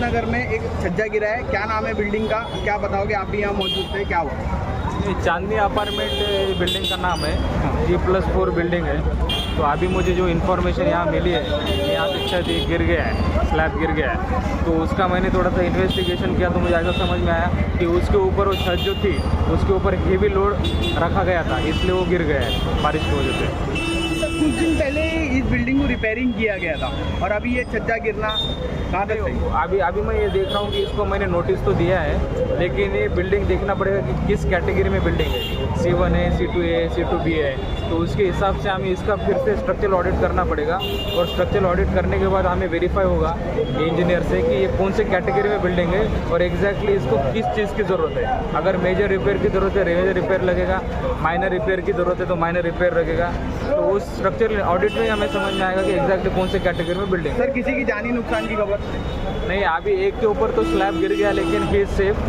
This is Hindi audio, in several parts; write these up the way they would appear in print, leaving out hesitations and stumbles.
नगर में एक छज्जा गिरा है, क्या नाम है बिल्डिंग का, क्या बताओगे? आप भी यहाँ मौजूद थे, क्या हुआ? ये चांदनी अपार्टमेंट बिल्डिंग का नाम है, G+4 बिल्डिंग है। तो अभी मुझे जो इन्फॉर्मेशन यहाँ मिली है, यहाँ से छत गिर गया है, स्लैब गिर गया है। तो उसका मैंने थोड़ा सा इन्वेस्टिगेशन किया तो मुझे ऐसा समझ में आया कि उसके ऊपर वो छत जो थी उसके ऊपर हेवी लोड रखा गया था, इसलिए वो गिर गया है बारिश की वजह से। कुछ दिन पहले इस बिल्डिंग को रिपेयरिंग किया गया था और अभी ये छज्जा गिरना कहाँ तक सही? अभी मैं ये देख रहा हूँ कि इसको मैंने नोटिस तो दिया है, लेकिन ये बिल्डिंग देखना पड़ेगा कि किस कैटेगरी में बिल्डिंग है, C1 है, C2 है, C2B है। तो उसके हिसाब से हमें इसका फिर से स्ट्रक्चरल ऑडिट करना पड़ेगा और स्ट्रक्चरल ऑडिट करने के बाद हमें वेरीफाई होगा इंजीनियर से कि ये कौन से कैटेगरी में बिल्डिंग है और एग्जैक्टली इसको किस चीज़ की ज़रूरत है। अगर मेजर रिपेयर की ज़रूरत है मेजर रिपेयर लगेगा, माइनर रिपेयर की ज़रूरत है तो माइनर रिपेयर लगेगा। तो उस स्ट्रक्चरल ऑडिट में हमें समझ में आएगा कि एग्जैक्टली कौन से कैटेगरी में बिल्डिंग है। सर, किसी की जानी नुकसान की खबर नहीं, अभी एक के ऊपर तो स्लैब गिर गया, लेकिन ही इज़ सेफ,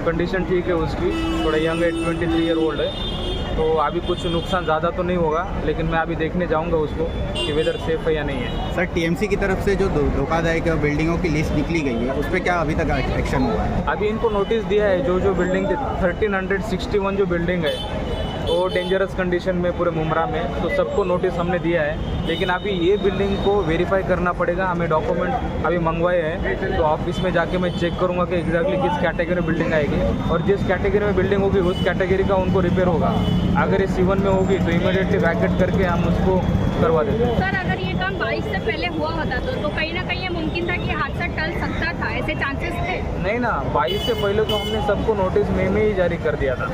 कंडीशन ठीक है उसकी, थोड़ा यंग है, 23 ईयर ओल्ड है। तो अभी कुछ नुकसान ज़्यादा तो नहीं होगा, लेकिन मैं अभी देखने जाऊंगा उसको कि वेदर सेफ है या नहीं है। सर, टीएमसी की तरफ से जो धोखादायक बिल्डिंगों की लिस्ट निकली गई है, उस पर क्या अभी तक एक्शन हुआ है? अभी इनको नोटिस दिया है, जो बिल्डिंग 1361 जो बिल्डिंग है वो डेंजरस कंडीशन में पूरे मुमरा में, तो सबको नोटिस हमने दिया है। लेकिन अभी ये बिल्डिंग को वेरीफाई करना पड़ेगा, हमें डॉक्यूमेंट अभी मंगवाए हैं, तो ऑफिस में जाके मैं चेक करूंगा कि एग्जैक्टली किस कैटेगरी में बिल्डिंग आएगी और जिस कैटेगरी में बिल्डिंग होगी उस कैटेगरी का उनको रिपेयर होगा। अगर ये C1 में होगी तो इमीडिएटली वैकेट करके हम उसको करवा देते हैं। सर, अगर ये काम बारिश से पहले हुआ होता तो कहीं ना कहीं ये मुमकिन था कि हादसा टल सकता था, ऐसे चांसेस थे? नहीं ना, 22 से पहले तो हमने सबको नोटिस में ही जारी कर दिया था।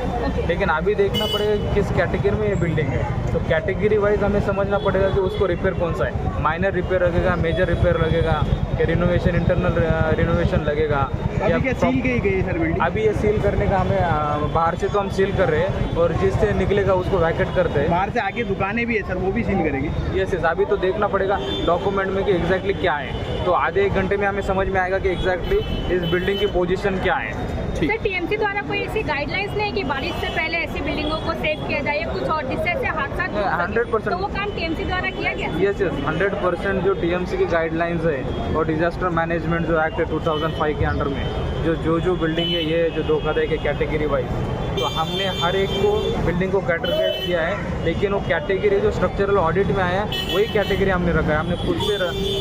लेकिन अभी देखना पड़ेगा कि किस कैटेगरी में ये बिल्डिंग है, तो कैटेगरी वाइज हमें समझना पड़ेगा कि उसको रिपेयर कौन सा है, माइनर रिपेयर लगेगा, मेजर रिपेयर लगेगा या रिनोवेशन, इंटरनल रिनोवेशन लगेगा या क्या सील की गई है सर बिल्डिंग? अभी ये सील करने का हमें बाहर से तो हम सील कर रहे हैं और जिससे निकलेगा उसको वैकेट करते हैं। बाहर से आगे दुकानें भी है सर, वो भी सील करेंगे? यस, अभी तो देखना पड़ेगा डॉक्यूमेंट में कि एग्जैक्टली क्या है, तो आधे एक घंटे में हमें समझ में आएगा कि एग्जैक्टली इस बिल्डिंग की पोजीशन क्या है। सर, टीएमसी द्वारा कोई ऐसी गाइडलाइंस नहीं है कि बारिश से पहले ऐसी बिल्डिंगों को सेव किया जाए कुछ और जिससे ऐसे हादसा 100%, तो वो काम टीएमसी द्वारा किया गया? यस 100% जो टीएमसी की गाइडलाइंस है और डिजास्टर मैनेजमेंट जो एक्ट है 2005 के अंडर में जो बिल्डिंग है ये जो धोखाधड़ी के कैटेगरी वाइज, तो हमने हर एक को बिल्डिंग को कैटेगराइज किया है, लेकिन वो कैटेगरी जो स्ट्रक्चरल ऑडिट में आया वही कैटेगरी हमने रखा है, हमने खुद से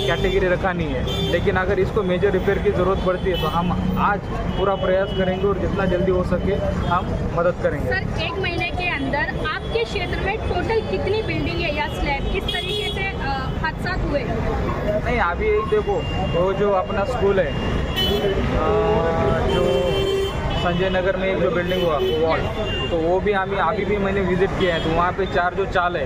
कैटेगरी रखा नहीं है। लेकिन अगर इसको मेजर रिपेयर की ज़रूरत पड़ती है तो हम आज पूरा प्रयास करेंगे और जितना जल्दी हो सके हम मदद करेंगे। सर, एक महीने के अंदर आपके क्षेत्र में टोटल कितनी बिल्डिंग है या स्लैब किस तरीके से हादसा हुए? नहीं, अभी एक देखो, वो जो अपना स्कूल है जो संजय नगर में एक जो बिल्डिंग हुआ, तो वो भी अभी भी मैंने विजिट किया है, तो वहाँ पे 4 जो चाल है